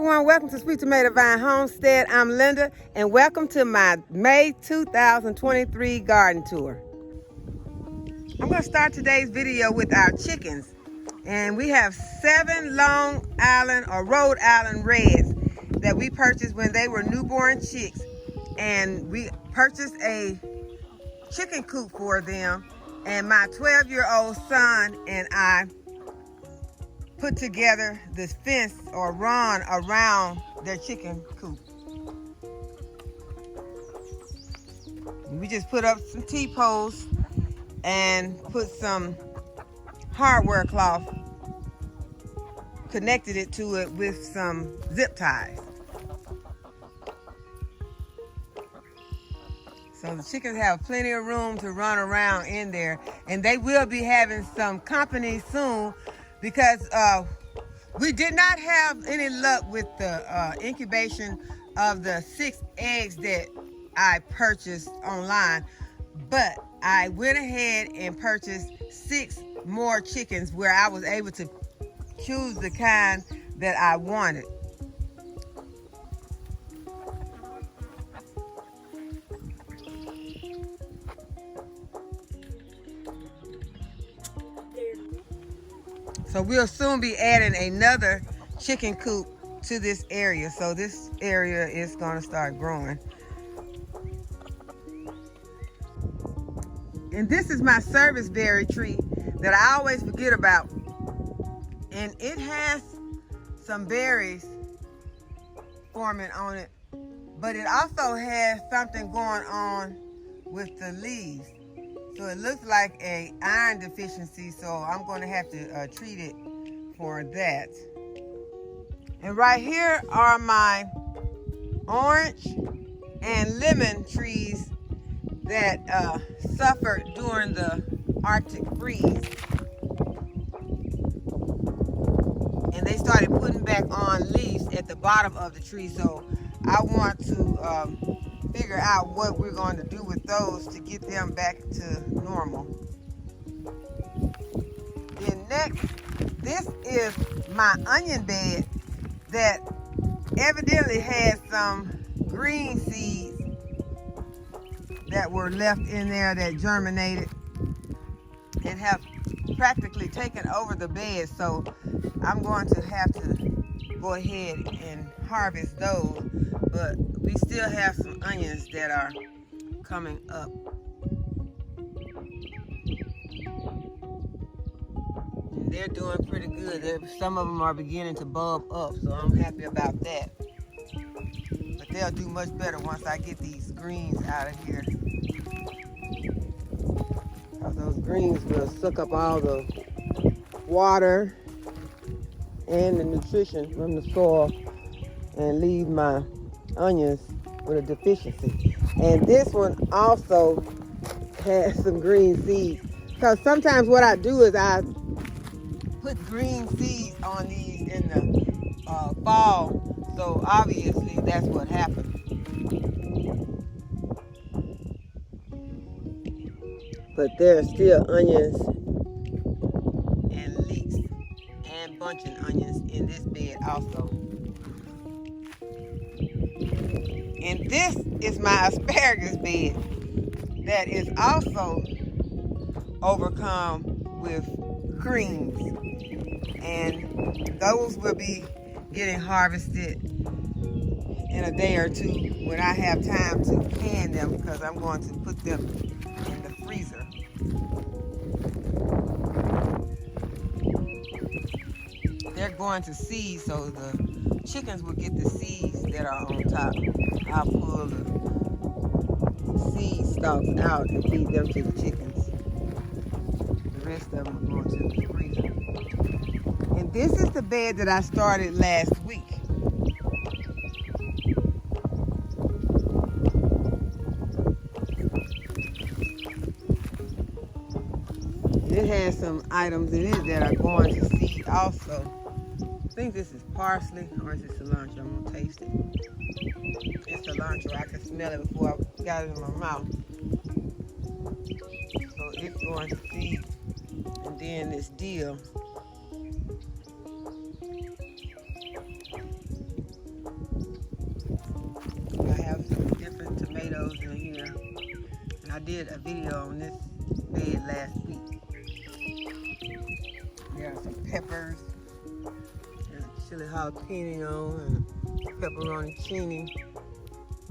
everyone, welcome to Sweet Tomato Vine Homestead. I'm Linda, and welcome to my May 2023 garden tour. I'm going to start today's video with our chickens. And we have 7 Long Island or Rhode Island Reds that we purchased when they were newborn chicks. And we purchased a chicken coop for them. And my 12-year-old son and I put together this fence or run around their chicken coop. We just put up some T-posts and put some hardware cloth, connected it to it with some zip ties. So the chickens have plenty of room to run around in there, and they will be having some company soon because we did not have any luck with the incubation of the 6 eggs that I purchased online, but I went ahead and purchased 6 more chickens where I was able to choose the kind that I wanted. So we'll soon be adding another chicken coop to this area. So this area is going to start growing. And this is my service berry tree that I always forget about. And it has some berries forming on it, but it also has something going on with the leaves. So it looks like a iron deficiency, so I'm going to have to treat it for that. And right here are my orange and lemon trees that suffered during the Arctic freeze. And they started putting back on leaves at the bottom of the tree, so I want to figure out what we're going to do with those to get them back to normal. Then next, this is my onion bed that evidently had some green seeds that were left in there that germinated and have practically taken over the bed, so I'm going to have to go ahead and harvest those, but we still have some onions that are coming up. And they're doing pretty good. Some of them are beginning to bulb up, so I'm happy about that. But they'll do much better once I get these greens out of here. Those greens will suck up all the water and the nutrition from the soil and leave my onions with a deficiency. And this one also has some green seeds, because sometimes what I do is I put green seeds on these in the fall, so obviously that's what happened. But there are still onions and leeks and bunching onions in this bed also. And this is my asparagus bed that is also overcome with greens. And those will be getting harvested in a day or two when I have time to can them, because I'm going to put them in the freezer. They're going to seed, so the chickens will get the seeds that are on top. I'll pull the seed stalks out and feed them to the chickens. The rest of them are going to the freezer. And this is the bed that I started last week. It has some items in it that are going to seed also. I think this is parsley, or is it cilantro? I'm gonna taste it. It's cilantro. I can smell it before I got it in my mouth. So it's going to seed. And then this dill. I did a video on this bed last week. There are some peppers. There's a chili jalapeno and a pepperoncini.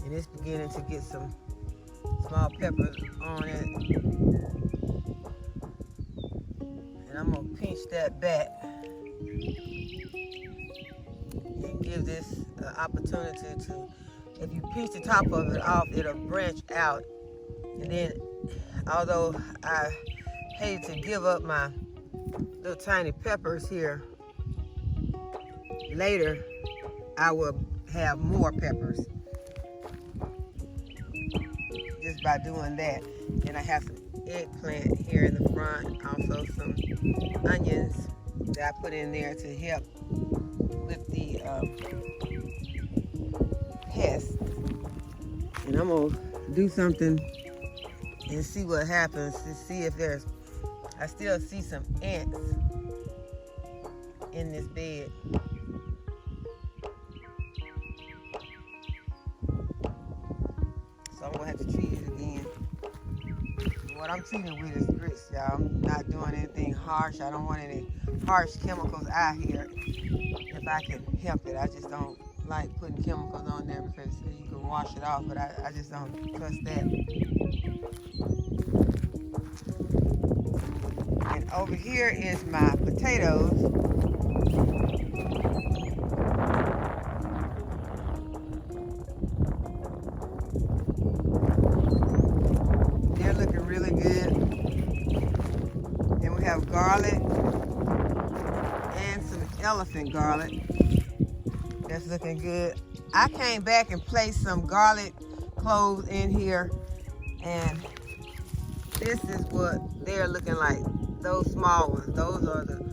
And it's beginning to get some small peppers on it. And I'm gonna pinch that back and give this an opportunity to, if you pinch the top of it off, it'll branch out. And then, although I hate to give up my little tiny peppers here, later I will have more peppers just by doing that. And I have some eggplant here in the front, also some onions that I put in there to help with the pests. And I'm gonna do something and see what happens to see if there's, I still see some ants in this bed. So I'm gonna have to treat it again. What I'm treating with is grits, y'all. I'm not doing anything harsh. I don't want any harsh chemicals out here if I can help it. I just don't like putting chemicals on there because you can wash it off, but I just don't trust that. And over here is my potatoes. They're looking really good. And we have garlic and some elephant garlic. That's looking good. I came back and placed some garlic cloves in here, and this is what they're looking like. Those small ones, those are the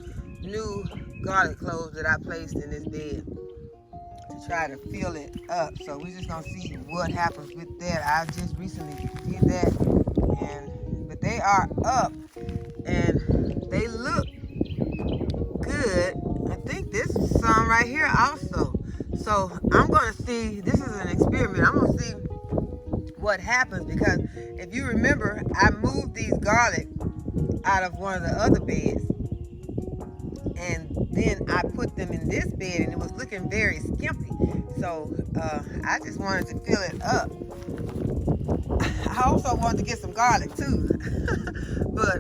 new garlic cloves that I placed in this bed to try to fill it up. So we're just gonna see what happens with that. I just recently did that, but they are up and they look good. I think this is some right here also. So I'm gonna see, this is an experiment. I'm gonna see what happens, because if you remember, I moved these garlic out of one of the other beds, and then I put them in this bed, and it was looking very skimpy. So I just wanted to fill it up. I also wanted to get some garlic too, but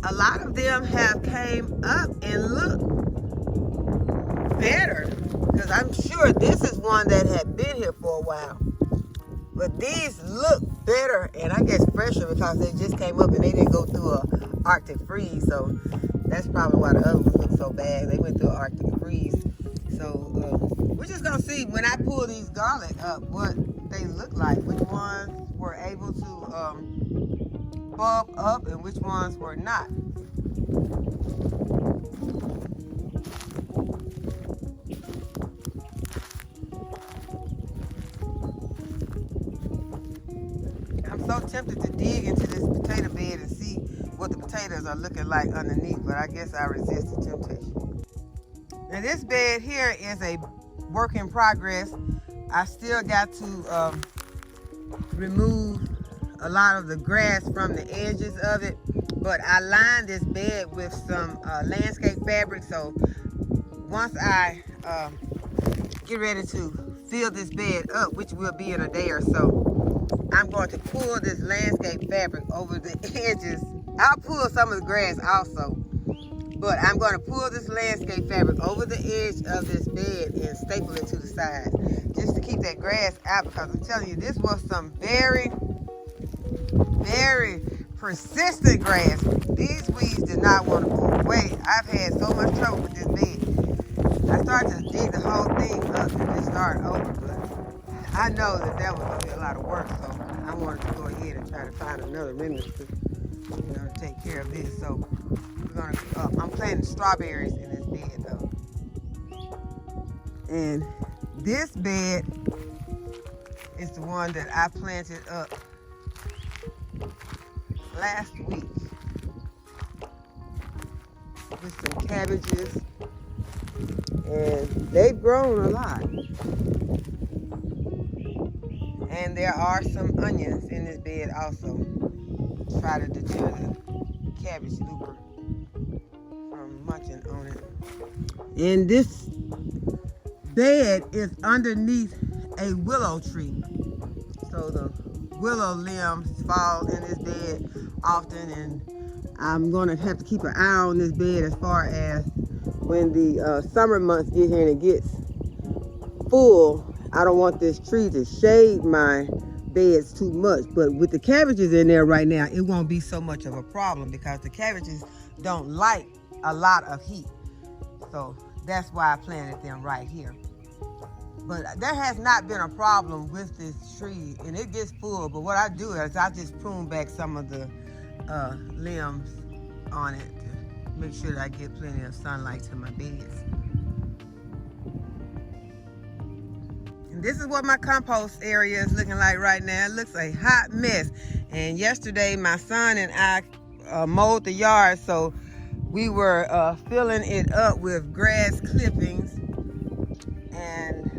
a lot of them have came up and look better, because I'm sure this is one that had been here for a while. But these look better, and I guess fresher, because they just came up and they didn't go through a Arctic freeze. So that's probably why the other ones look so bad. They went through an Arctic freeze. So we're just gonna see when I pull these garlic up what they look like, which ones were able to bulb up and which ones were not. I'm so tempted to dig into this potato bed and see what the potatoes are looking like underneath, but I guess I resist the temptation. Now this bed here is a work in progress. I still got to remove a lot of the grass from the edges of it, but I lined this bed with some landscape fabric, so once I get ready to fill this bed up, which will be in a day or so, I'm going to pull this landscape fabric over the edges. I'll pull some of the grass also, but I'm going to pull this landscape fabric over the edge of this bed and staple it to the side, just to keep that grass out, because I'm telling you, this was some very, very persistent grass. These weeds did not want to go away. I've had so much trouble with this bed. I started to dig the whole thing up and just start over, but I know that was going to be a lot of work, so I wanted to go ahead and try to find another remedy to, to take care of this. So we're gonna, I'm planting strawberries in this bed though. And this bed is the one that I planted up last week with some cabbages, and they've grown a lot. And there are some onions in in this bed also. Try to deter the cabbage looper from munching on it. And this bed is underneath a willow tree. So the willow limbs fall in this bed often, and I'm gonna have to keep an eye on this bed as far as when the summer months get here and it gets full. I don't want this tree to shade my beds too much, but with the cabbages in there right now, it won't be so much of a problem because the cabbages don't like a lot of heat. So that's why I planted them right here. But there has not been a problem with this tree, and it gets full. But what I do is I just prune back some of the limbs on it to make sure that I get plenty of sunlight to my beds. And this is what my compost area is looking like right now. It looks a hot mess. And yesterday my son and I mowed the yard, so we were filling it up with grass clippings, and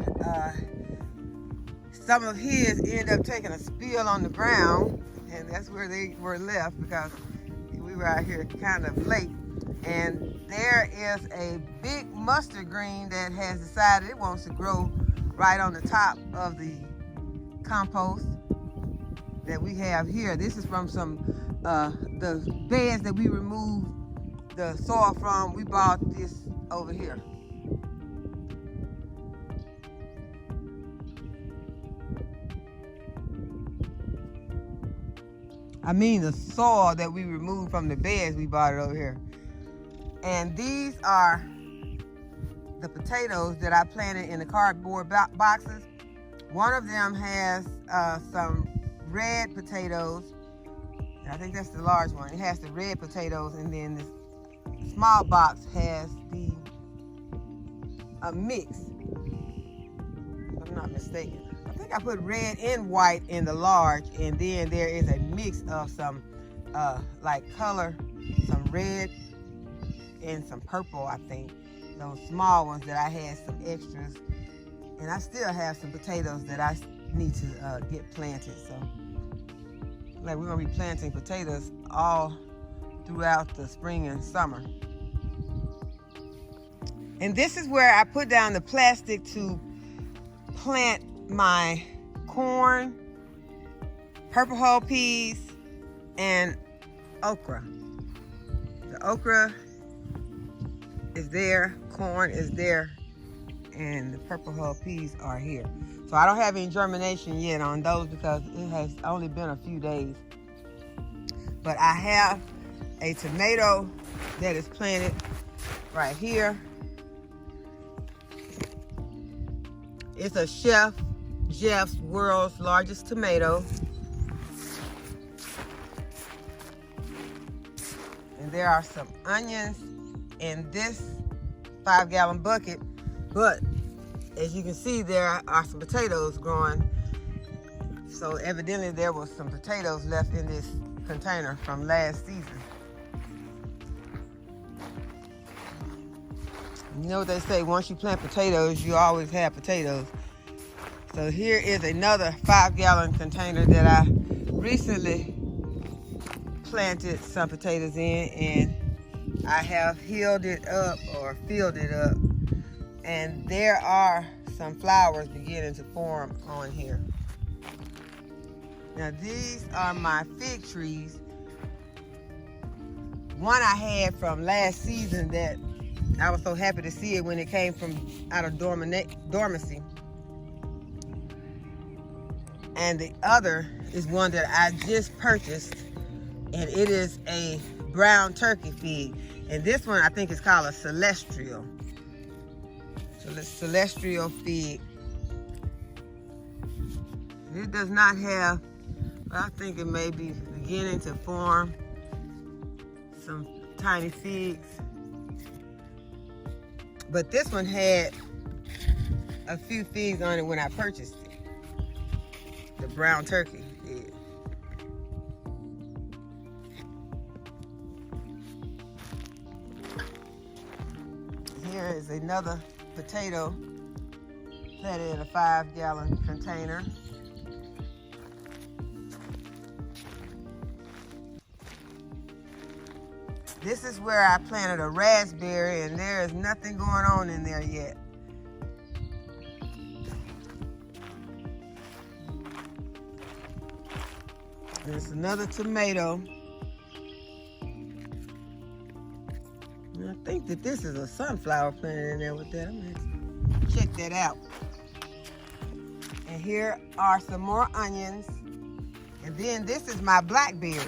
some of his ended up taking a spill on the ground, and that's where they were left because we were out here kind of late. And there is a big mustard green that has decided it wants to grow right on the top of the compost that we have here. This is from some the beds that we removed the soil from. We bought this over here. I mean the soil that we removed from the beds, we bought it over here. And these are the potatoes that I planted in the cardboard boxes. One of them has some red potatoes. I think that's the large one. It has the red potatoes, and then this small box has a mix, if I'm not mistaken. I think I put red and white in the large, and then there is a mix of some like color, some red and some purple, I think. Those small ones that I had some extras, and I still have some potatoes that I need to get planted. So like we're gonna be planting potatoes all throughout the spring and summer. And this is where I put down the plastic to plant my corn, purple hull peas, and okra. The okra is there, corn is there, and the purple hull peas are here. So I don't have any germination yet on those because it has only been a few days. But I have a tomato that is planted right here. It's a Chef Jeff's world's largest tomato. And there are some onions in this 5-gallon bucket, but as you can see, there are some potatoes growing. So evidently there was some potatoes left in this container from last season. You know what they say, once you plant potatoes, you always have potatoes. So here is another 5-gallon container that I recently planted some potatoes in, and I have healed it up or filled it up, and there are some flowers beginning to form on here. Now these are my fig trees. One I had from last season that I was so happy to see it when it came from out of dormancy. And the other is one that I just purchased, and it is a brown turkey fig. And this one I think is called a celestial. So the celestial fig. It does not have, but I think it may be beginning to form some tiny figs. But this one had a few figs on it when I purchased it. The brown turkey fig. Here is another potato planted in a 5-gallon container. This is where I planted a raspberry, and there is nothing going on in there yet. There's another tomato. And I think that this is a sunflower planted in there with that. I'm gonna check that out. And here are some more onions. And then this is my blackberry.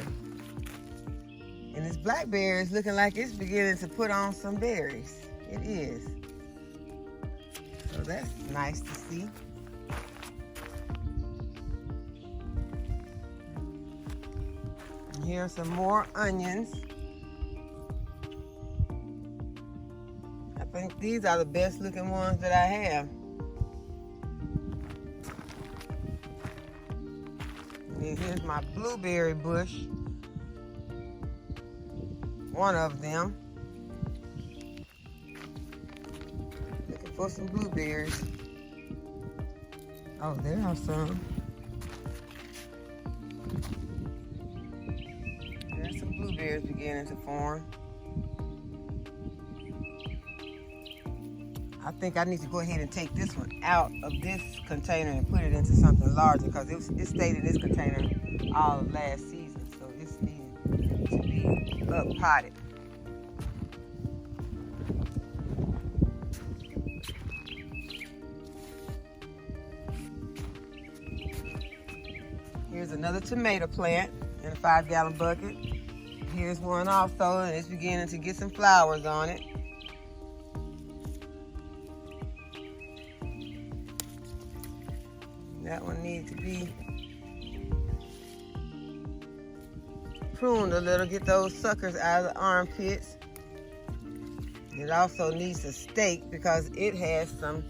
And this blackberry is looking like it's beginning to put on some berries. It is. So that's nice to see. And here are some more onions. I think these are the best looking ones that I have. And here's my blueberry bush. One of them. Looking for some blueberries. Oh, there are some. There's some blueberries beginning to form. I think I need to go ahead and take this one out of this container and put it into something larger, because it stayed in this container all of last season, so it's needing to be up potted. Here's another tomato plant in a 5-gallon bucket. Here's one also, and it's beginning to get some flowers on it. That one needs to be pruned a little, get those suckers out of the armpits. It also needs a stake because it has some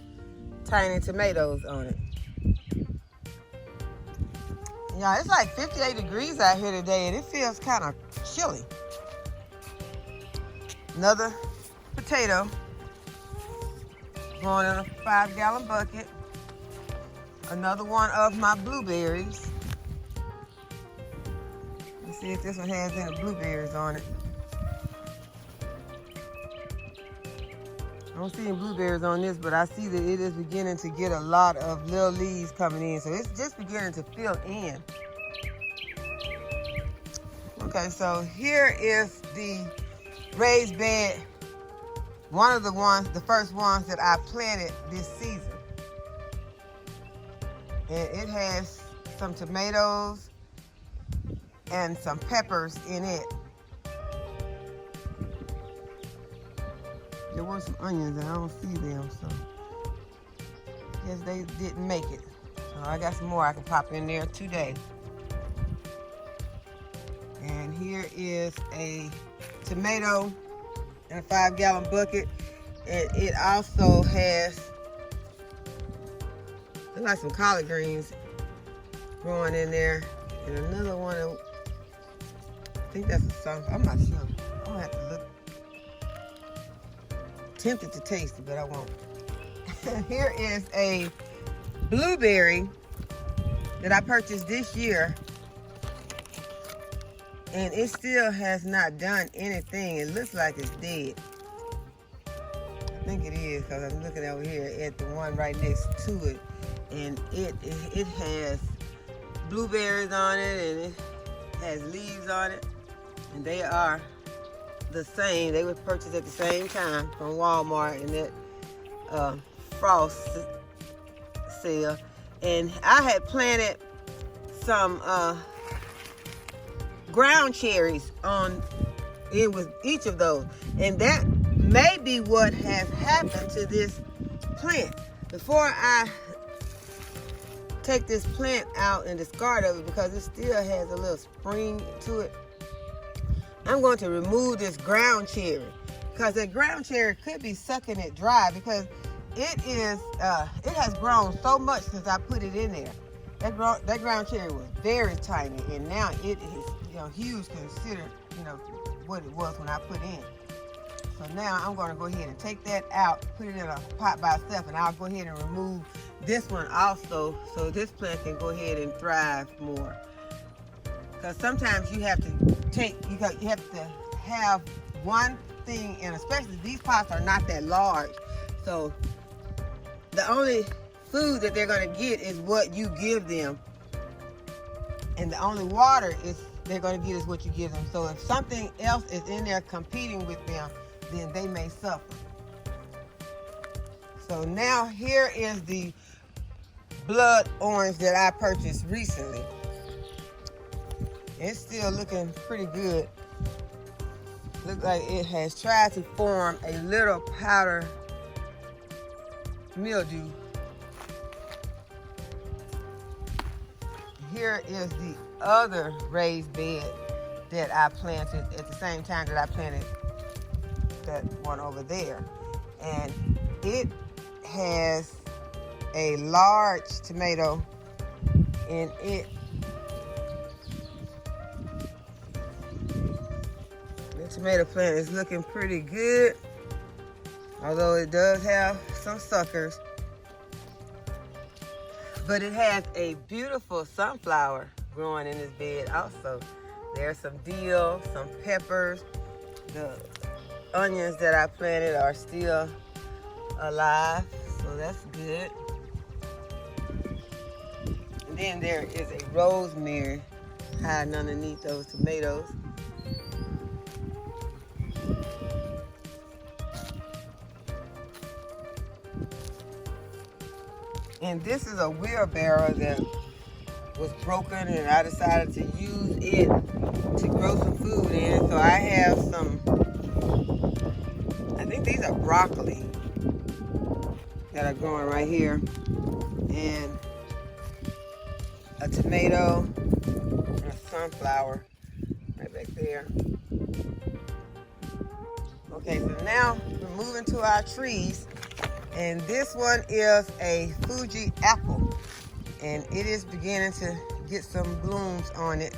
tiny tomatoes on it. Yeah, it's like 58 degrees out here today, and it feels kind of chilly. Another potato going in a 5-gallon bucket. Another one of my blueberries. Let's see if this one has any blueberries on it. I don't see any blueberries on this, but I see that it is beginning to get a lot of little leaves coming in. So it's just beginning to fill in. Okay, so here is the raised bed. One of the first ones that I planted this season. And it has some tomatoes and some peppers in it. There were some onions and I don't see them, so I guess they didn't make it. So I got some more I can pop in there today. And here is a tomato in a 5-gallon bucket. And it also has like some collard greens growing in there, and another one. I think that's a sunflower. I'm not sure. I'm gonna have to look. Tempted to taste it, but I won't. Here is a blueberry that I purchased this year, and it still has not done anything. It looks like it's dead. I think it is, because I'm looking over here at the one right next to it. And it has blueberries on it, and it has leaves on it, and they are the same. They were purchased at the same time from Walmart in that frost sale. And I had planted some ground cherries on it with each of those, and that may be what has happened to this plant. Before I take this plant out and discard of it, because it still has a little spring to it, I'm going to remove this ground cherry, because that ground cherry could be sucking it dry, because it has grown so much since I put it in there. That ground cherry was very tiny, and now it is huge considered what it was when I put in. So now I'm going to go ahead and take that out, put it in a pot by itself, and I'll go ahead and remove this one also, so this plant can go ahead and thrive more. Because sometimes you have to have one thing, and especially these pots are not that large. So the only food that they're going to get is what you give them. And the only water they're going to get is what you give them. So if something else is in there competing with them, then they may suffer. So now here is the blood orange that I purchased recently. It's still looking pretty good. Looks like it has tried to form a little powder mildew. Here is the other raised bed that I planted at the same time that I planted that one over there. And it has a large tomato in it. The tomato plant is looking pretty good, although it does have some suckers. But it has a beautiful sunflower growing in this bed also. There's some dill, some peppers. The onions that I planted are still alive, so that's good. And then there is a rosemary hiding underneath those tomatoes. And this is a wheelbarrow that was broken, and I decided to use it to grow some food in. So I have some, I think these are broccoli that are growing right here, and a tomato and a sunflower right back there. Okay, so now we're moving to our trees. And this one is a Fuji apple, and it is beginning to get some blooms on it.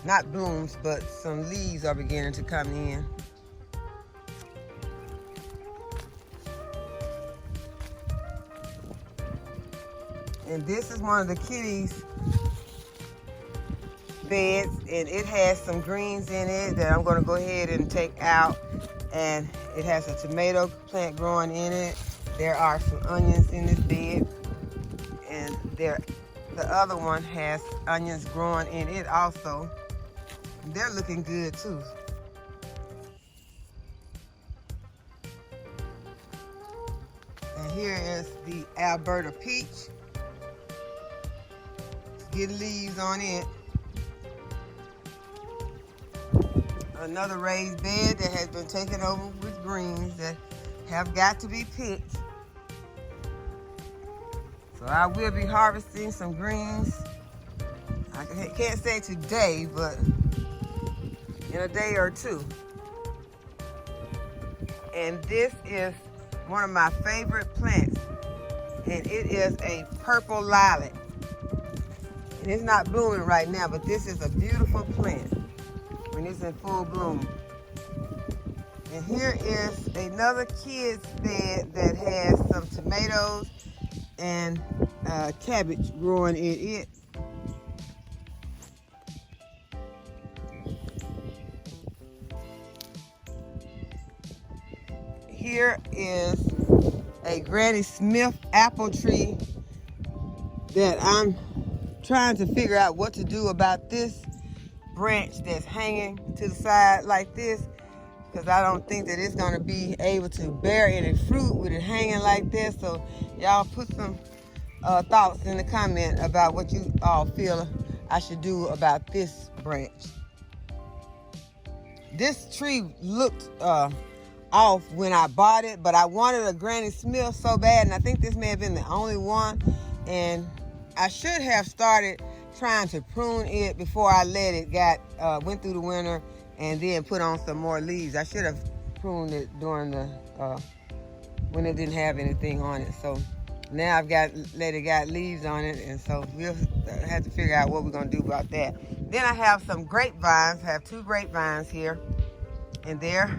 Not blooms, but some leaves are beginning to come in. And this is one of the kitties' beds, and it has some greens in it that I'm going to go ahead and take out. And it has a tomato plant growing in it. There are some onions in this bed. And the other one has onions growing in it also. They're looking good too. And here is the Alberta peach. It's getting leaves on it. Another raised bed that has been taken over with greens that have got to be picked. So I will be harvesting some greens. I can't say today, but in a day or two. And this is one of my favorite plants, and it is a purple lilac. And it's not blooming right now, but this is a beautiful plant when it's in full bloom. And here is another kid's bed that has some tomatoes and cabbage growing in it. Here is a Granny Smith apple tree that I'm trying to figure out what to do about this branch that's hanging to the side like this, because I don't think that it's going to be able to bear any fruit with it hanging like this. So y'all put some thoughts in the comment about what you all feel I should do about this branch. This tree looked off when I bought it, but I wanted a Granny Smith so bad, and I think this may have been the only one, and I should have started trying to prune it before I let it went through the winter and then put on some more leaves. I should have pruned it during the when it didn't have anything on it. So now I've got leaves on it, and so we'll have to figure out what we're gonna do about that. Then I have some grapevines. I have 2 grapevines here, and they're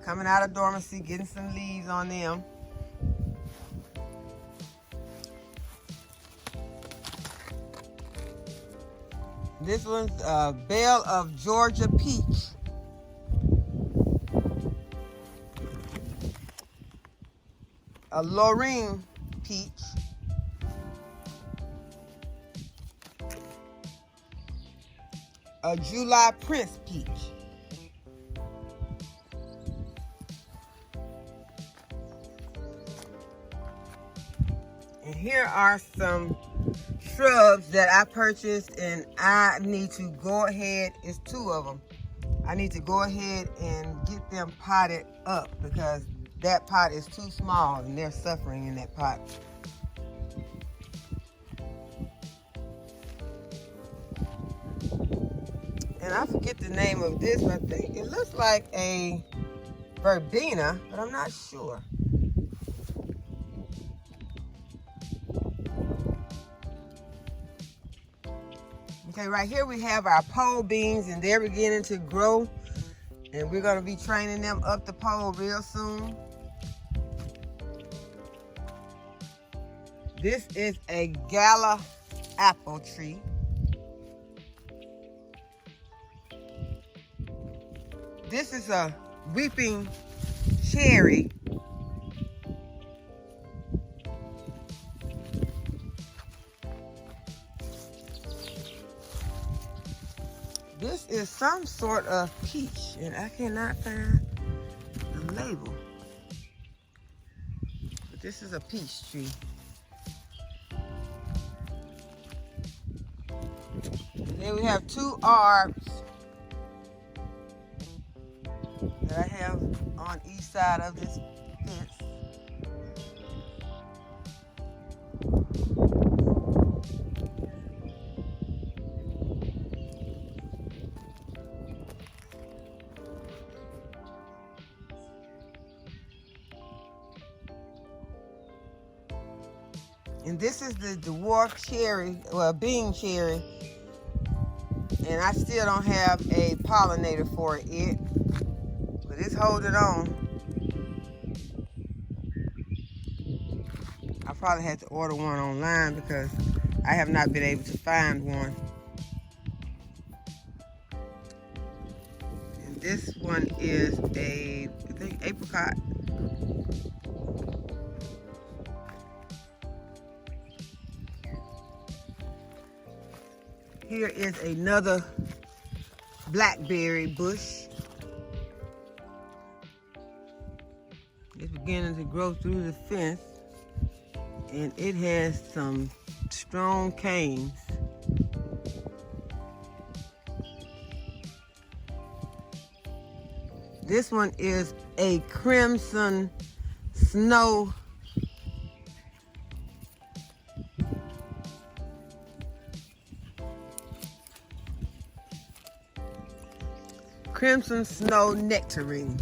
coming out of dormancy, getting some leaves on them. This one's Belle of Georgia peach. a Lorraine peach, a July Prince peach, and here are some shrubs that I purchased, and I need to go ahead, it's 2 of them. I need to go ahead and get them potted up because that pot is too small and they're suffering in that pot. And I forget the name of this, but I think it looks like a verbena, but I'm not sure. Okay, right here we have our pole beans, and they're beginning to grow, and we're going to be training them up the pole real soon. This is a Gala apple tree. This is a weeping cherry. This is some sort of peach, and I cannot find the label. But this is a peach tree. Then we have 2 arbs that I have on each side of this fence. And this is the dwarf cherry, well, bean cherry. And I still don't have a pollinator for it, but it's holding on. I probably had to order one online because I have not been able to find one. And this one is a, I think, apricot. Here is another blackberry bush. It's beginning to grow through the fence, and it has some strong canes. This one is a crimson snow. Crimson snow nectarine.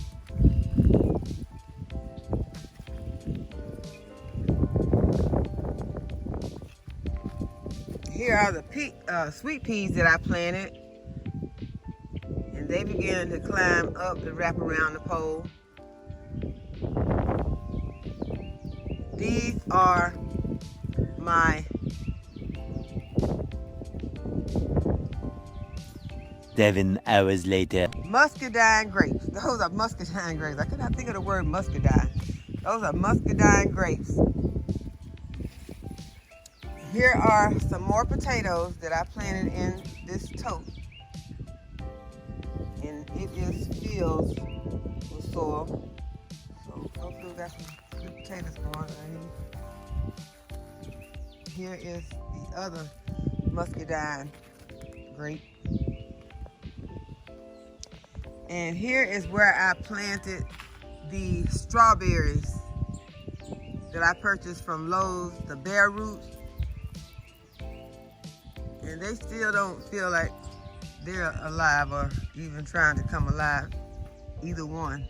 Here are the sweet peas that I planted, and they began to climb up to wrap around the pole. These are my 7 hours later. muscadine grapes. Those are muscadine grapes. I could not think of the word muscadine. Those are muscadine grapes. Here are some more potatoes that I planted in this tote. And it is filled with soil. So hopefully we got some good potatoes going on. Here is the other muscadine grape. And here is where I planted the strawberries that I purchased from Lowe's, the bare roots. And they still don't feel like they're alive or even trying to come alive, either one.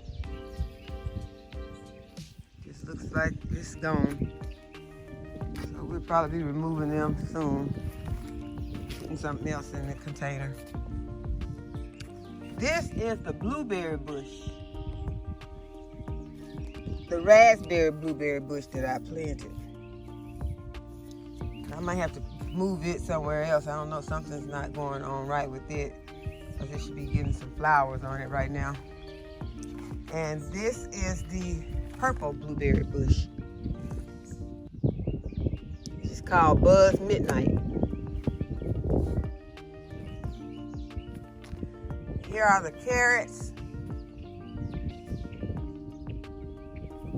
This looks like it's gone. So we'll probably be removing them soon, putting something else in the container. This is the blueberry bush, the raspberry blueberry bush that I planted. I might have to move it somewhere else. I don't know, something's not going on right with it, because it should be getting some flowers on it right now. And this is the purple blueberry bush. called Buzz Midnight. Here are the carrots.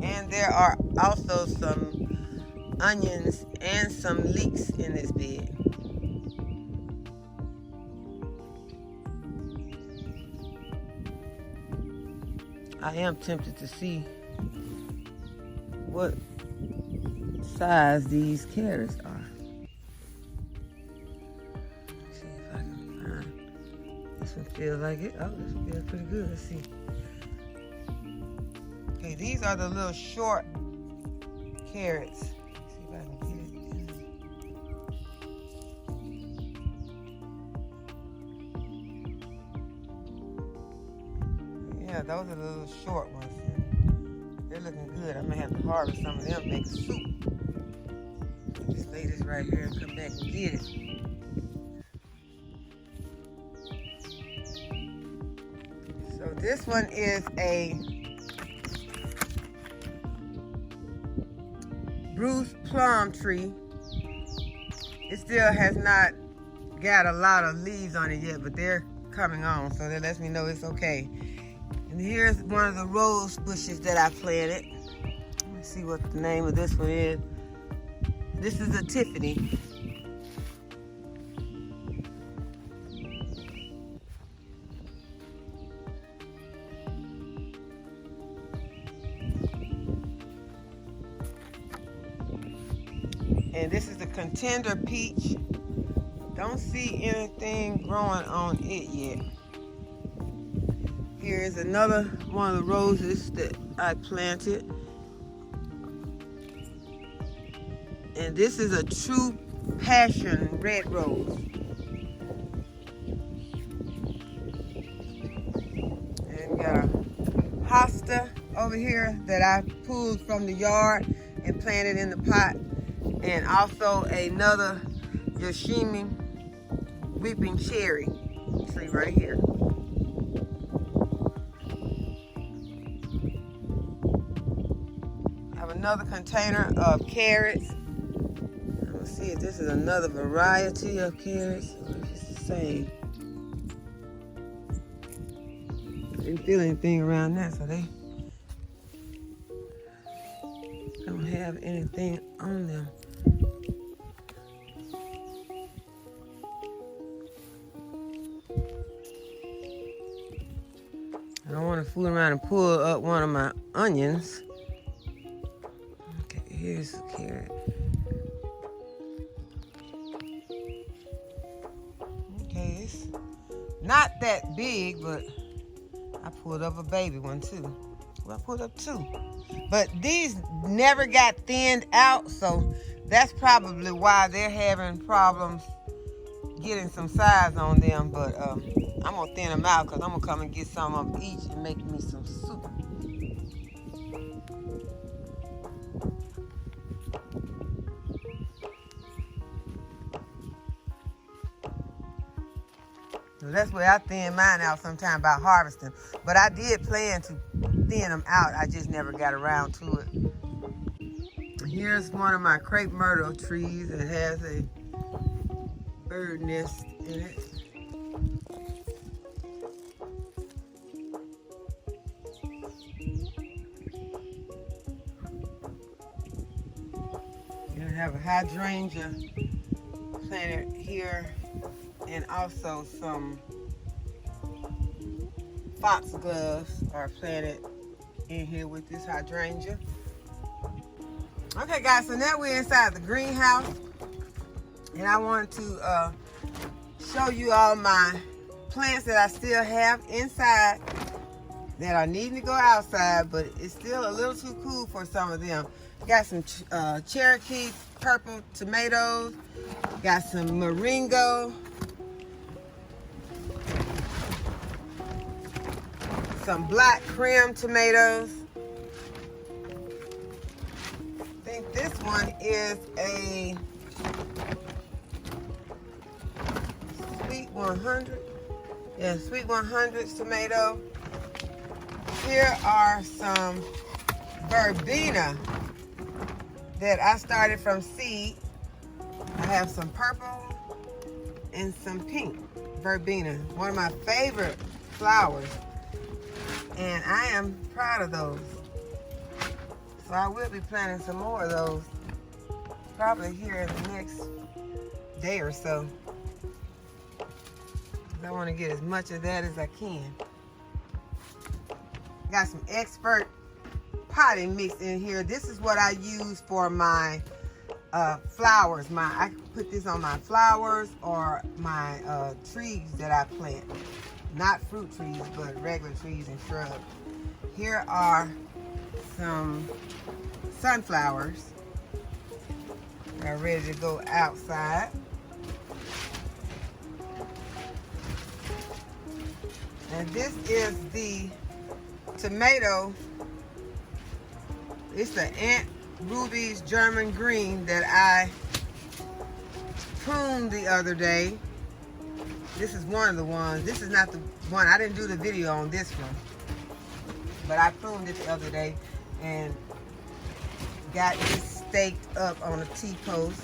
And there are also some onions and some leeks in this bed. I am tempted to see what size these carrots are. Let's see if I can find. This one feels like it. Oh, this one feels pretty good. Let's see. Okay, these are the little short carrots. Let's see if I can get it in. Yeah, those are the little short ones. They're looking good. I may have to harvest some of them and make a soup. Just lay this right here and come back and get it. So this one is a Bruce plum tree. It still has not got a lot of leaves on it yet, but they're coming on, so that lets me know it's okay. And here's one of the rose bushes that I planted. Let's see what the name of this one is. This is a Tiffany. And this is a contender peach. Don't see anything growing on it yet. Here is another one of the roses that I planted. And this is a true passion red rose. And got a hosta over here that I pulled from the yard and planted in the pot. And also another Yoshimi weeping cherry tree right here. I have another container of carrots. Let's see if this is another variety of carrots or if it's the same. Didn't feel anything around that, so they don't have anything on them. I don't want to fool around and pull up one of my onions. Okay, here's the carrot. Okay, it's not that big, but I pulled up a baby one too. Well, I pulled up two. But these never got thinned out, so that's probably why they're having problems getting some size on them. But I'm gonna thin them out because I'm gonna come and get some of each and make me some soup. So that's where I thin mine out sometime by harvesting. But I did plan to thin them out. I just never got around to it. Here's one of my crepe myrtle trees. It has a bird nest in it. I have a hydrangea planted here and also some foxgloves are planted in here with this hydrangea. Okay guys, so now we're inside the greenhouse and I wanted to show you all my plants that I still have inside that are needing to go outside, but it's still a little too cool for some of them. Got some Cherokee purple tomatoes, got some Moringa, some black cream tomatoes. I think this one is a Sweet 100. Yeah, Sweet 100 tomato. Here are some verbena that I started from seed. I have some purple and some pink verbena, one of my favorite flowers, and I am proud of those. So I will be planting some more of those probably here in the next day or so. I want to get as much of that as I can. Got some expert potting mix in here. This is what I use for my flowers. I can put this on my flowers or my trees that I plant. Not fruit trees, but regular trees and shrubs. Here are some sunflowers that are ready to go outside. And this is the tomato. It's the Aunt Ruby's German green that I pruned the other day. This is one of the ones. This is not the one. I didn't do the video on this one. But I pruned it the other day and got this staked up on a T-post.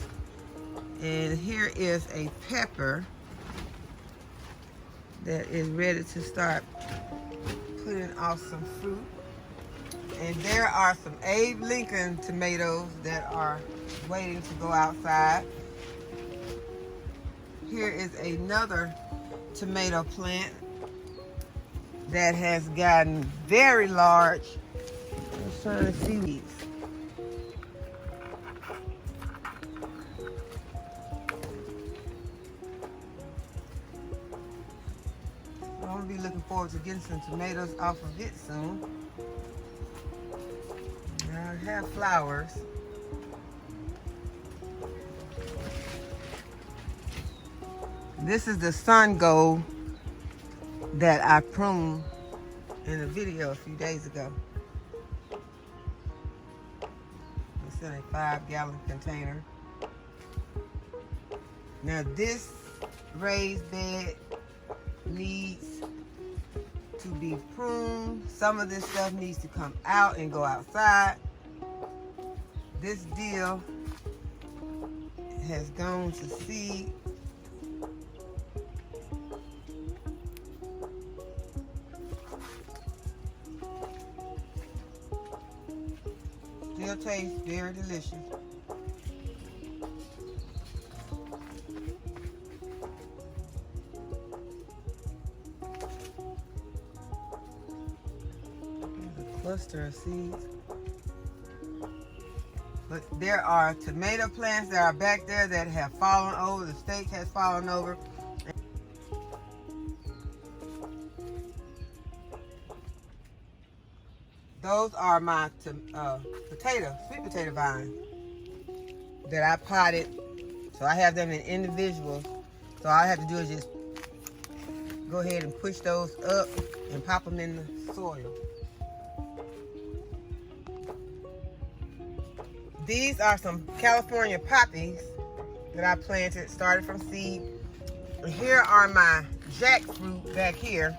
And here is a pepper that is ready to start putting off some fruit. And there are some Abe Lincoln tomatoes that are waiting to go outside. Here is another tomato plant that has gotten very large. I'm trying to see these. I'm gonna be looking forward to getting some tomatoes off of it soon. I have flowers. This is the sun gold that I pruned in a video a few days ago. It's in a 5-gallon container. Now this raised bed needs to be pruned. Some of this stuff needs to come out and go outside. This deal has gone to seed. Still tastes very delicious. Cluster of seeds. But there are tomato plants that are back there that have fallen over. The stake has fallen over. Those are my sweet potato vines that I potted. So I have them in individuals. So all I have to do is just go ahead and push those up and pop them in the soil. These are some California poppies that I planted, started from seed. And here are my jackfruit back here.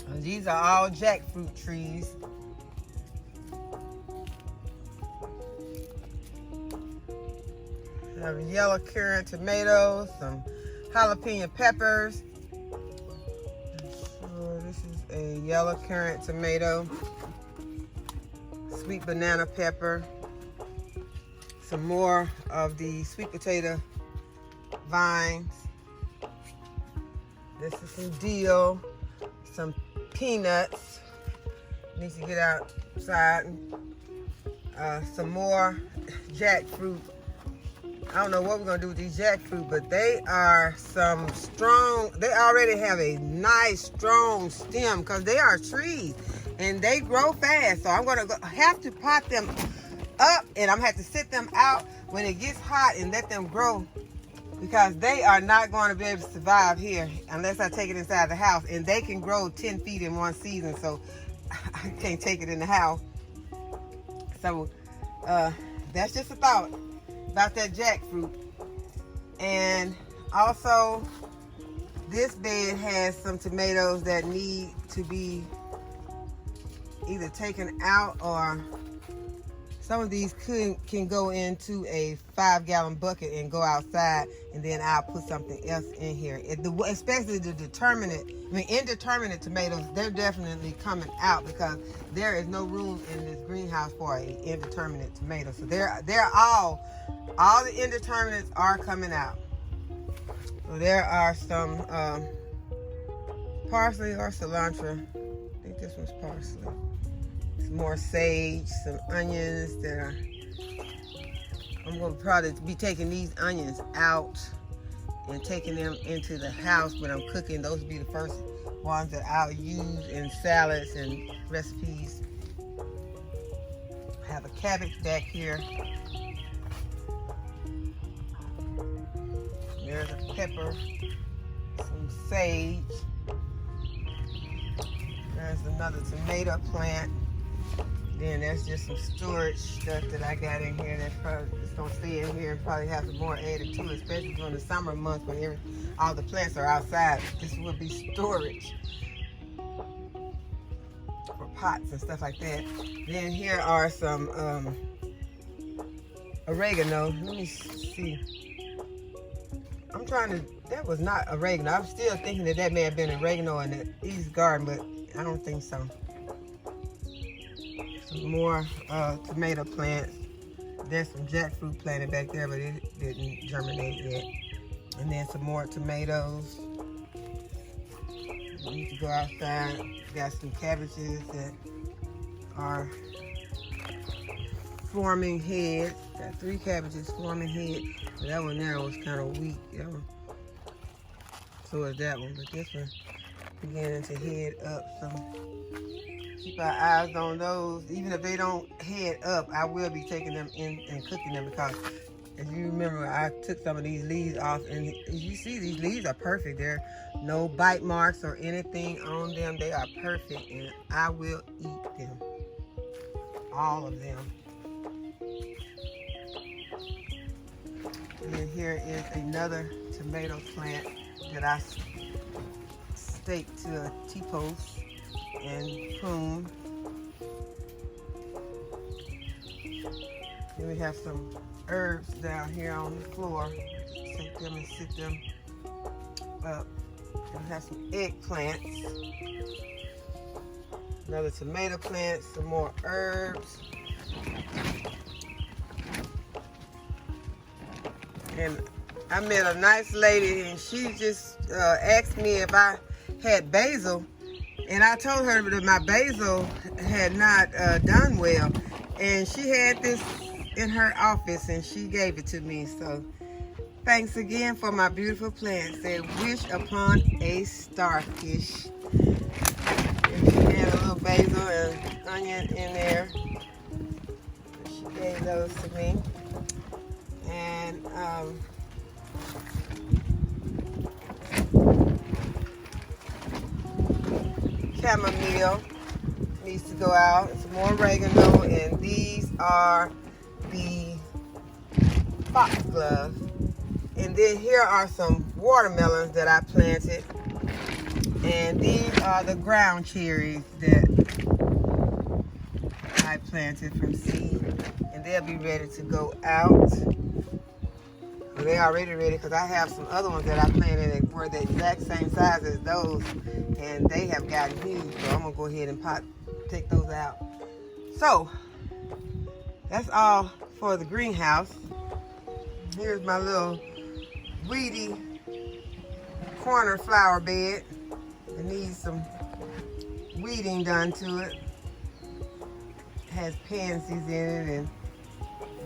And these are all jackfruit trees. I have yellow currant tomatoes, some jalapeno peppers. So this is a yellow currant tomato, sweet banana pepper. Some more of the sweet potato vines. This is some dill, some peanuts. Needs to get outside. Some more jackfruit. I don't know what we're gonna do with these jackfruit, but they are some strong. They already have a nice strong stem because they are trees and they grow fast. So I'm gonna have to pot them up and I'm gonna have to sit them out when it gets hot and let them grow, because they are not going to be able to survive here unless I take it inside the house, and they can grow 10 feet in one season, so I can't take it in the house. So that's just a thought about that jackfruit. And also this bed has some tomatoes that need to be either taken out or some of these can go into a 5-gallon bucket and go outside, and then I'll put something else in here. Especially the indeterminate tomatoes, they're definitely coming out because there is no room in this greenhouse for an indeterminate tomato. So they're all the indeterminates are coming out. So there are some parsley or cilantro. I think this one's parsley. Some more sage, some onions that I'm going to probably be taking these onions out and taking them into the house when I'm cooking. Those will be the first ones that I'll use in salads and recipes. I have a cabbage back here. There's a pepper, some sage. There's another tomato plant. Then there's just some storage stuff that I got in here that's probably just gonna stay in here and probably have some more added to it, especially during the summer months when all the plants are outside. This will be storage for pots and stuff like that. Then here are some oregano. Let me see. I'm trying to, that was not oregano. I'm still thinking that may have been oregano in the East garden, but I don't think so. Some more tomato plants. There's some jackfruit planted back there, but it didn't germinate yet. And then some more tomatoes. You need to go outside. Got some cabbages that are forming heads. Got 3 cabbages forming heads. But that one there was kind of weak. That one. So is that one, but this one beginning to head up. So keep our eyes on those. Even if they don't head up, I will be taking them in and cooking them because, as you remember, I took some of these leaves off, and as you see, these leaves are perfect. There are no bite marks or anything on them. They are perfect, and I will eat them. All of them. And then here is another tomato plant that I staked to a T-post and prune. Then we have some herbs down here on the floor. Just take them and sit them up. And we have some eggplants. Another tomato plant, some more herbs. And I met a nice lady, and she just asked me if I had basil. And I told her that my basil had not done well. And she had this in her office, and she gave it to me. So thanks again for my beautiful plants. They wish upon a starfish. And she had a little basil and onion in there. She gave those to me. And chamomile needs to go out. Some more oregano, and these are the foxglove. And then here are some watermelons that I planted, and these are the ground cherries that I planted from seed, and they'll be ready to go out. They're already ready because I have some other ones that I planted that were the exact same size as those, and they have gotten huge. So I'm gonna go ahead and take those out. So that's all for the greenhouse. Here's my little weedy corner flower bed. It needs some weeding done to it. It has pansies in it and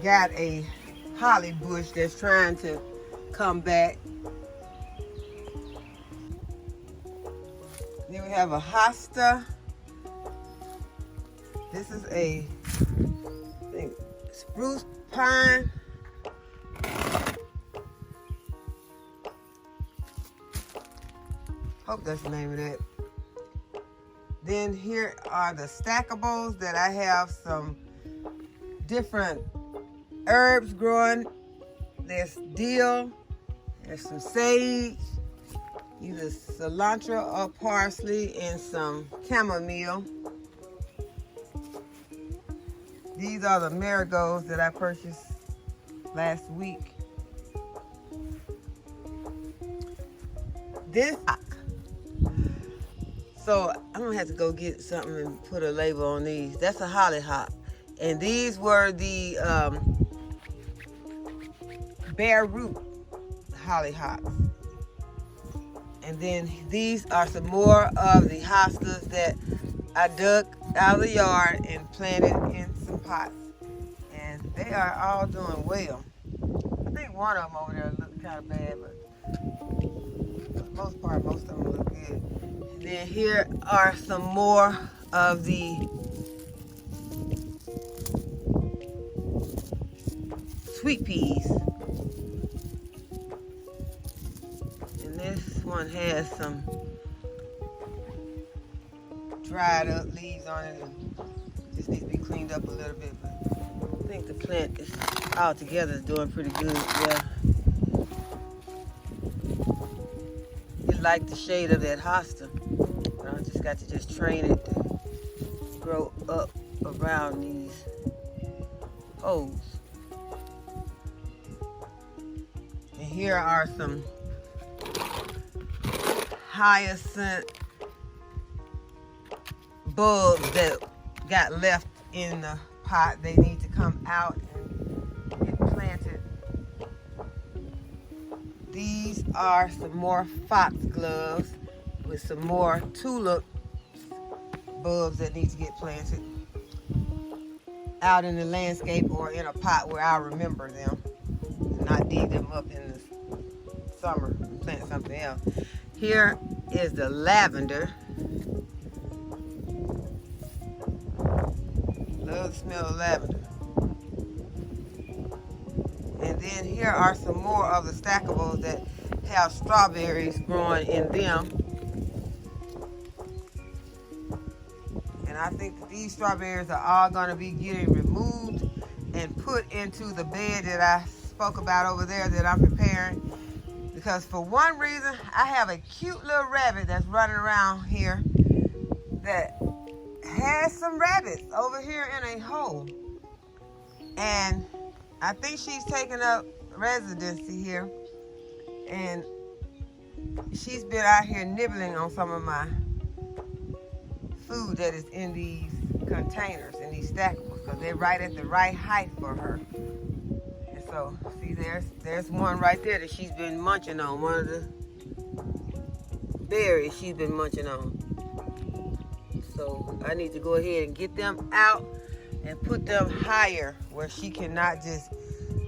got a holly bush that's trying to come back. Then we have a hosta. This is a spruce pine. Hope that's the name of that. Then here are the stackables that I have some different herbs growing. There's dill, there's some sage, either cilantro or parsley, and some chamomile. These are the marigolds that I purchased last week. So I'm gonna have to go get something and put a label on these. That's a hollyhock. And these were the bare root hollyhocks. And then these are some more of the hostas that I dug out of the yard and planted in some pots. And they are all doing well. I think one of them over there looks kind of bad, but for the most part, most of them look good. And then here are some more of the sweet peas. And this one has some dried up leaves on it and just needs to be cleaned up a little bit. But I think the plant is all together is doing pretty good. Yeah. It liked the shade of that hosta. But I just got to just train it to grow up around these holes. And here are some hyacinth bulbs that got left in the pot. They need to come out and get planted. These are some more foxgloves with some more tulip bulbs that need to get planted out in the landscape or in a pot where I remember them, and not dig them up in the summer and plant something else. Here is the lavender. Love the smell of lavender. And then here are some more of the stackables that have strawberries growing in them. And I think that these strawberries are all going to be getting removed and put into the bed that I spoke about over there that I'm preparing. Because for one reason, I have a cute little rabbit that's running around here that has some rabbits over here in a hole. And I think she's taken up residency here. And she's been out here nibbling on some of my food that is in these containers, in these stackables, because they're right at the right height for her. And so, see, there's one right there that she's been munching on, one of the berries she's been munching on. So I need to go ahead and get them out and put them higher where she cannot just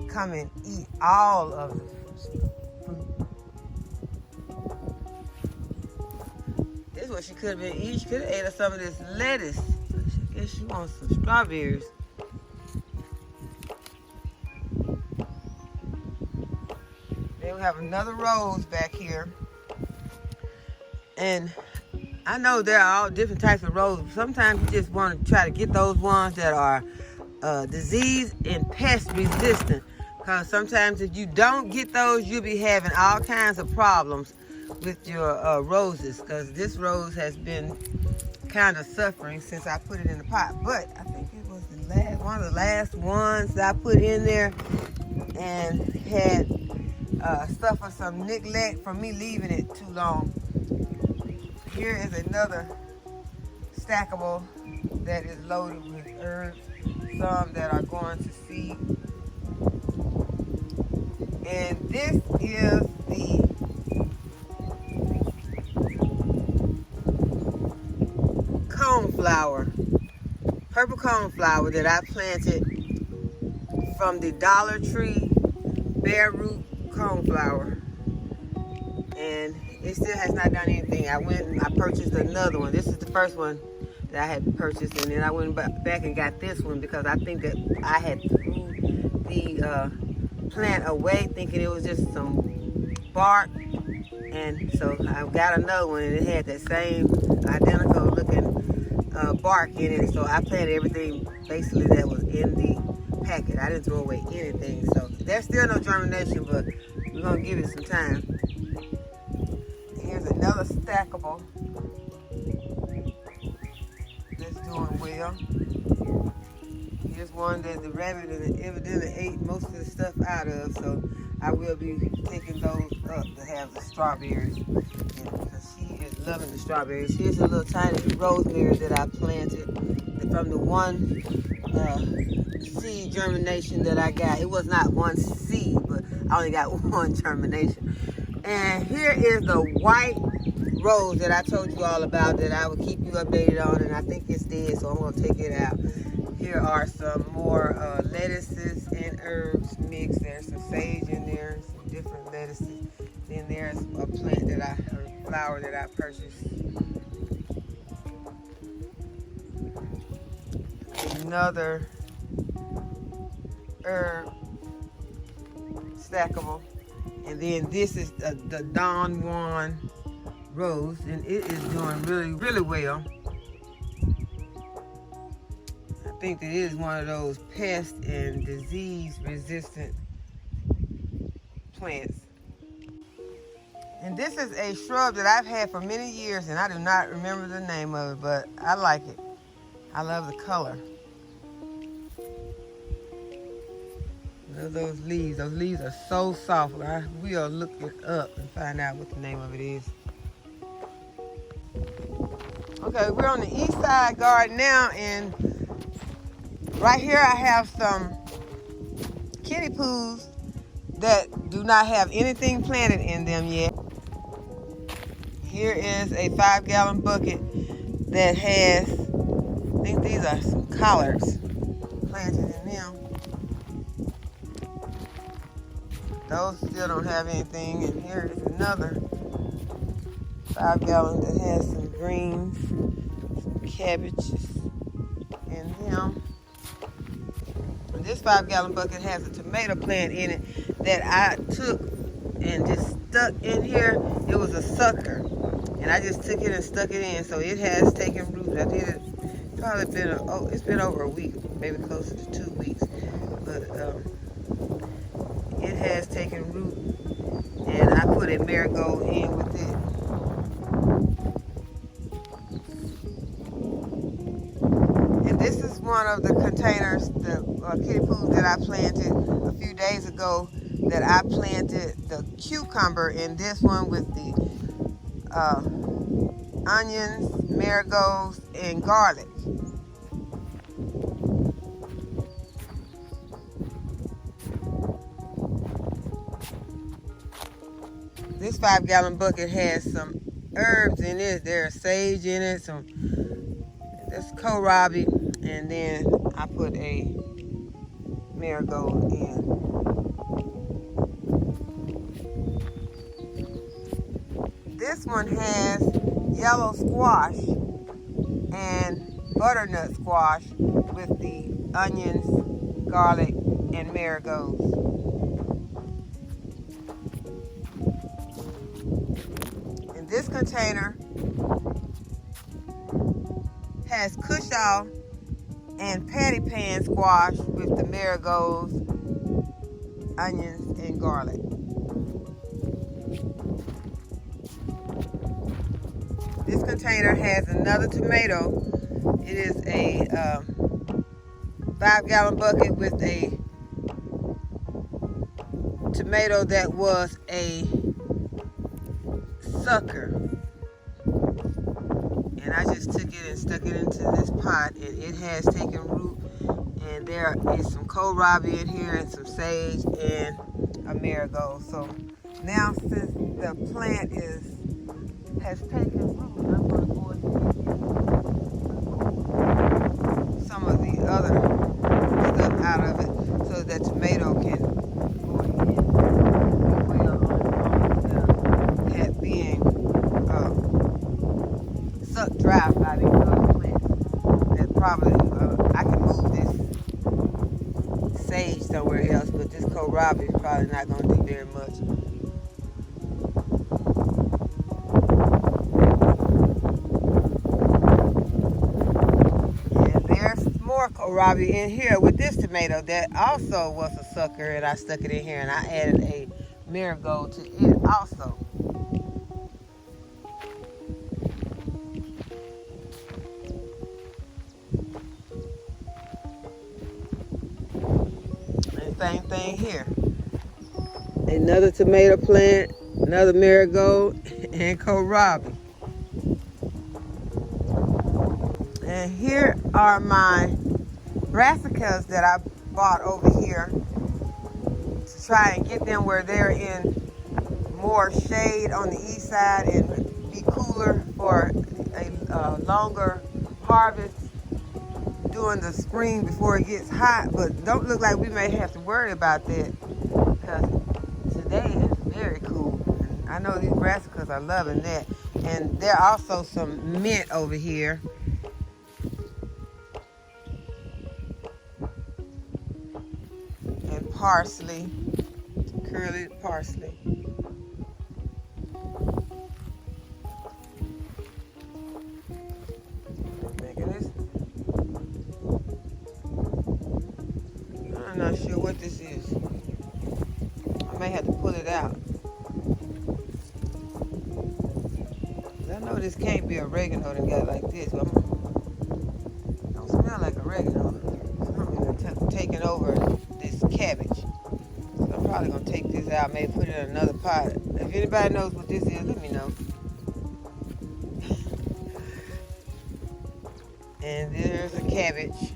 come and eat all of the fruit. This is what she could have been eating. She could have ate some of this lettuce. I guess she wants some strawberries. Then we have another rose back here. And I know there are all different types of roses. Sometimes you just want to try to get those ones that are disease and pest resistant. Because sometimes if you don't get those, you'll be having all kinds of problems with your roses. Because this rose has been kind of suffering since I put it in the pot. But I think it was one of the last ones that I put in there and had suffered some neglect from me leaving it too long. Here is another stackable that is loaded with herbs, some that are going to seed. And this is the coneflower, purple coneflower that I planted from the Dollar Tree bare root coneflower. And it still has not done anything. I went and I purchased another one. This is the first one that I had purchased, and then I went back and got this one because I think that I had threw the plant away thinking it was just some bark. And so I got another one and it had that same identical looking bark in it. So I planted everything basically that was in the packet. I didn't throw away anything. So there's still no germination, but we're going to give it some time. Here's another stackable that's doing well. just one that the rabbit evidently ate most of the stuff out of, so I will be taking those up to have the strawberries. Because she is loving the strawberries. Here's a little tiny rosemary that I planted from the one seed germination that I got. It was not one seed, but I only got one germination. And here is the white rose that I told you all about that I would keep you updated on, and I think it's dead, so I'm going to take it out. Here are some more lettuces and herbs mixed. There's some sage in there, some different lettuces. Then there's a plant that a flower that I purchased. Another herb, stackable. And then this is the Don Juan rose, and it is doing really, really well. I think that it is one of those pest and disease resistant plants. And this is a shrub that I've had for many years, and I do not remember the name of it, but I like it. I love the color. Those leaves are so soft. I will look it up and find out what the name of it is. Okay, we're on the east side garden now, and right here I have some kiddie poos that do not have anything planted in them yet. Here is a 5-gallon bucket that has, I think these are some collards planted in them. Those still don't have anything, and here is another 5-gallon that has some greens, some cabbages in them. And this 5-gallon bucket has a tomato plant in it that I took and just stuck in here. It was a sucker, and I just took it and stuck it in, so it has taken root. I did it, probably it's been over a week, maybe closer to 2 weeks, but it has taken root, and I put a marigold in with it. And this is one of the containers, the kiddie poos that I planted a few days ago, that I planted the cucumber in this one with the onions, marigolds, and garlic. This 5-gallon bucket has some herbs in it. There's sage in it, that's kohlrabi, and then I put a marigold in. This one has yellow squash and butternut squash with the onions, garlic, and marigolds. This container has cushaw and patty pan squash with the marigolds, onions, and garlic. This container has another tomato. It is a 5-gallon bucket with a tomato that was a sucker, and I just took it and stuck it into this pot, and it has taken root, and there is some kohlrabi in here and some sage and a marigold. So now, since the plant has taken root, I'm going to go ahead and some of the other stuff out of it so that tomato can go ahead and being sucked dry by these other plants. That probably I can move this sage somewhere else, but this kohlrabi is probably not going to do very much. And there's more kohlrabi in here with this tomato that also was a sucker, and I stuck it in here, and I added a marigold to it also. same thing here. Another tomato plant, another marigold, and kohlrabi. And here are my brassicas that I bought over here to try and get them where they're in more shade on the east side and be cooler for a longer harvest during the spring before it gets hot. But don't look like we may have to worry about that because today it's very cool. And I know these brassicas are loving that. And there are also some mint over here. And parsley, curly parsley. I'm not sure what this is. I may have to pull it out. I know this can't be oregano that got like this, but it don't smell like oregano. Something taking over this cabbage. So I'm probably gonna take this out, maybe put it in another pot. If anybody knows what this is, let me know. And there's a cabbage.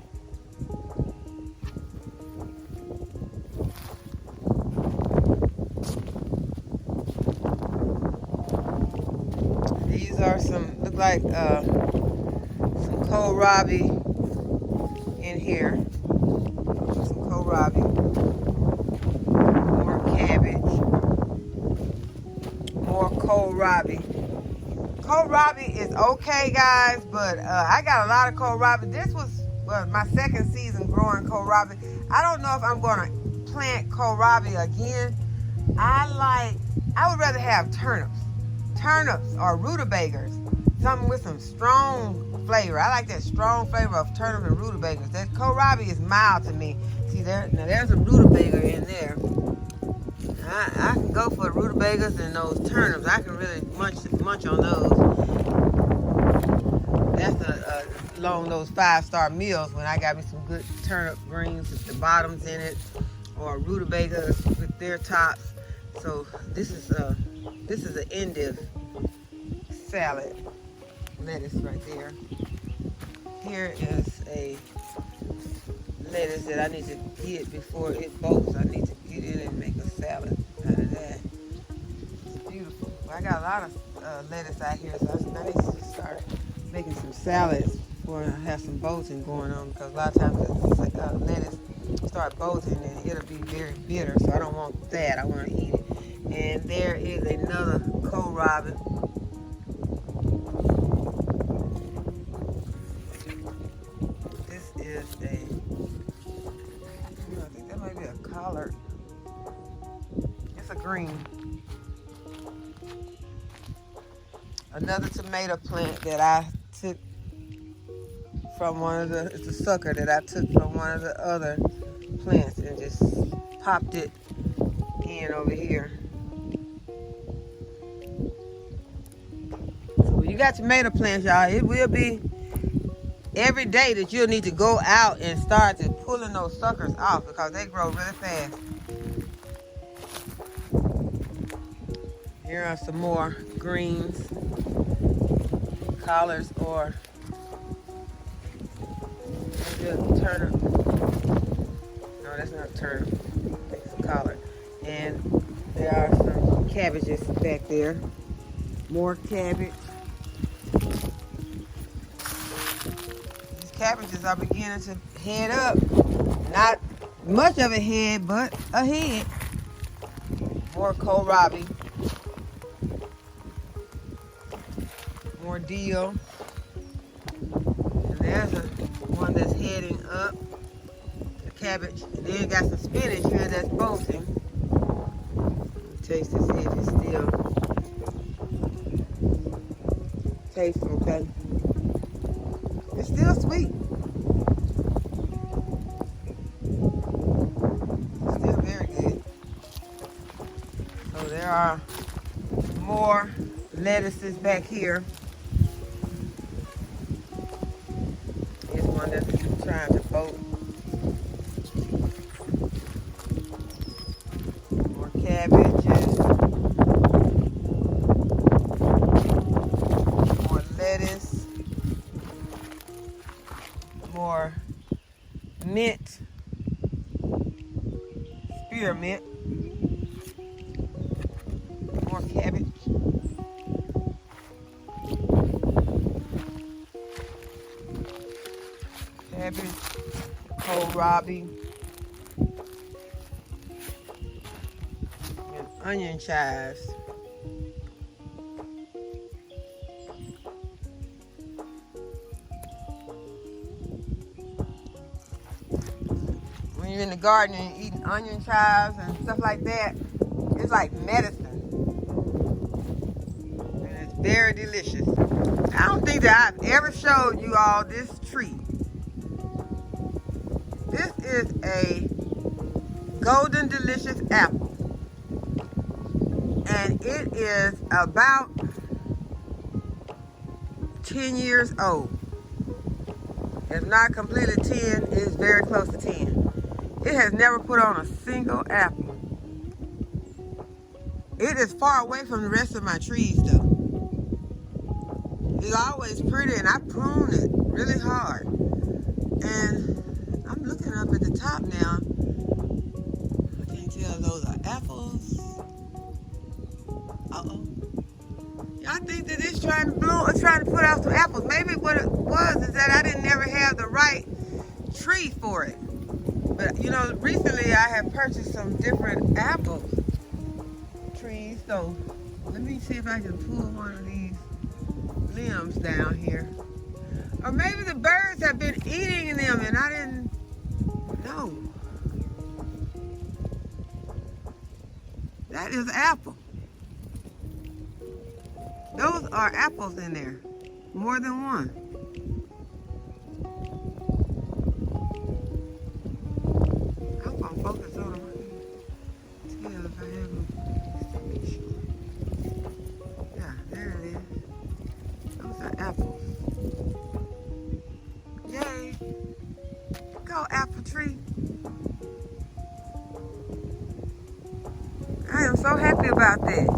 These are some, look like some kohlrabi in here. Some kohlrabi. More cabbage. More kohlrabi. Kohlrabi is okay, guys, but I got a lot of kohlrabi. This was my second season growing kohlrabi. I don't know if I'm going to plant kohlrabi again. I would rather have turnips. Turnips or rutabagas. Something with some strong flavor. I like that strong flavor of turnip and rutabagas. That kohlrabi is mild to me. See there? Now there's a rutabaga in there. I can go for the rutabagas and those turnips. I can really munch on those. That's along those 5-star meals when I got me some good turnip greens with the bottoms in it, or rutabagas with their tops. So this is an endive salad lettuce right there. Here is a lettuce that I need to get before it bolts. I need to get in and make a salad out of that. It's beautiful. I got a lot of lettuce out here, so I need to start making some salads before I have some bolting going on, because a lot of times lettuce start bolting and it'll be very bitter, so I don't want that. I want to eat it. And there is another kohlrabi. This is I think that might be a collard. It's a green. Another tomato plant that I took from it's a sucker that I took from one of the other plants and just popped it in over here. So when you got tomato plants, y'all, it will be every day that you'll need to go out and start to pulling those suckers off, because they grow really fast. Here are some more greens, collards, or turnip. No, that's not turnip. It's a collard. And there are some cabbages back there. More cabbage. These cabbages are beginning to head up. Not much of a head, but a head. More kohlrabi. More dill. And there's one that's heading up. The cabbage. And then got some spinach here that's bolting. Taste to see if it's still tastes okay. It's still sweet. It's still very good. So there are more lettuces back here. Here's one that's trying to bolt. for mint, spearmint, more cabbage. Cabbage, kohlrabi, and onion chives. When you're in the garden and you're eating onion chives and stuff like that, it's like medicine. And it's very delicious. I don't think that I've ever showed you all this tree. This is a golden delicious apple. And it is about 10 years old. It's not completely 10, it's very close to 10. It has never put on a single apple. It is far away from the rest of my trees though. It's always pretty and I prune it really hard. And I'm looking up at the top now. I can't tell if those are apples. Uh-oh. Y'all think that it's trying to put out some apples. Maybe what it was is that I didn't never have the right tree for it. But you know, recently I have purchased some different apple trees. So let me see if I can pull one of these limbs down here. Or maybe the birds have been eating them and I didn't know. That is apple. Those are apples in there. More than one. I'm gonna focus on them right here. Tell if I have them. Yeah, there it is. Those are apples. Yay. Go apple tree. I am so happy about that.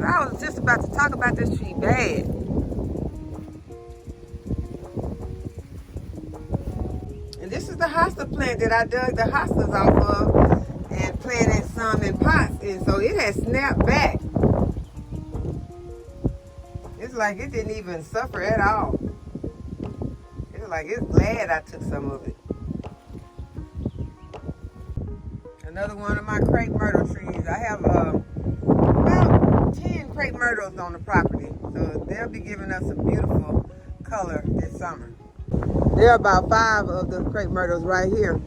I was just about to talk about this tree bad. And this is the hosta plant that I dug the hostas off of and planted some in pots. And so it has snapped back. It's like it didn't even suffer at all. It's like it's glad I took some of it. Another one of my crepe myrtle trees. I have about 10 crepe myrtles on the property. So they'll be giving us a beautiful color this summer. There are about 5 of the crepe myrtles right here.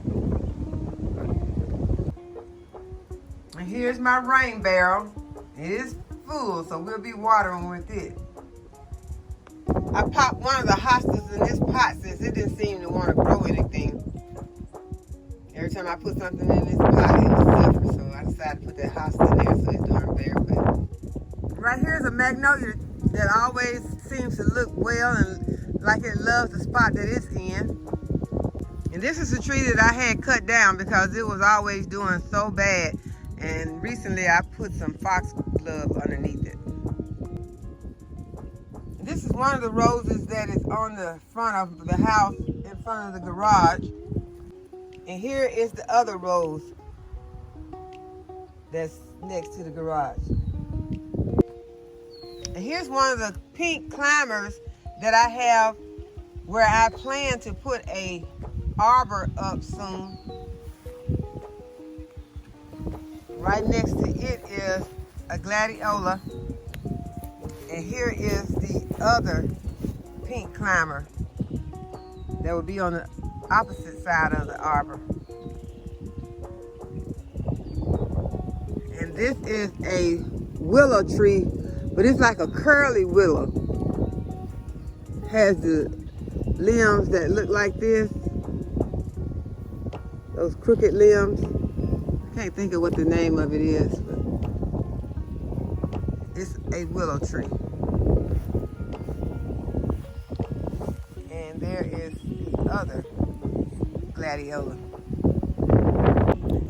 And here's my rain barrel. It is full, so we'll be watering with it. I popped one of the hostas in this pot since it didn't seem to want to grow anything. Every time I put something in this pot, it would suffer, so I decided to put that hosta in there, so it's doing very well. Right here is a magnolia that always seems to look well and like it loves the spot that it's in. And this is a tree that I had cut down because it was always doing so bad. And recently I put some foxglove underneath it. This is one of the roses that is on the front of the house, in front of the garage. And here is the other rose that's next to the garage. And here's one of the pink climbers that I have where I plan to put a arbor up soon. Right next to it is a gladiola. And here is the other pink climber that would be on the opposite side of the arbor. And this is a willow tree, but it's like a curly willow. Has the limbs that look like this, those crooked limbs. I can't think of what the name of it is, but it's a willow tree. And there is the other gladiola.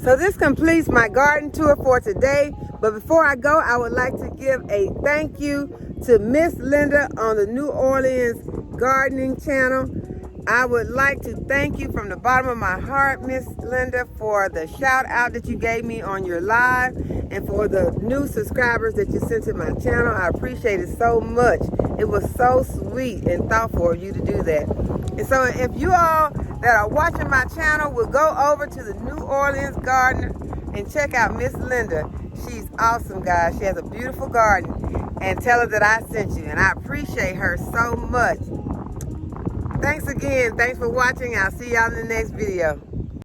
So this completes my garden tour for today. But before I go, I would like to give a thank you to Miss Linda on the New Orleans Gardening Channel. I would like to thank you from the bottom of my heart, Miss Linda, for the shout out that you gave me on your live and for the new subscribers that you sent to my channel. I appreciate it so much. It was so sweet and thoughtful of you to do that. And so if you all that are watching my channel will go over to the New Orleans Gardener and check out Miss Linda. She's awesome, guys. She has a beautiful garden. And tell her that I sent you. And I appreciate her so much. Thanks again. Thanks for watching. I'll see y'all in the next video.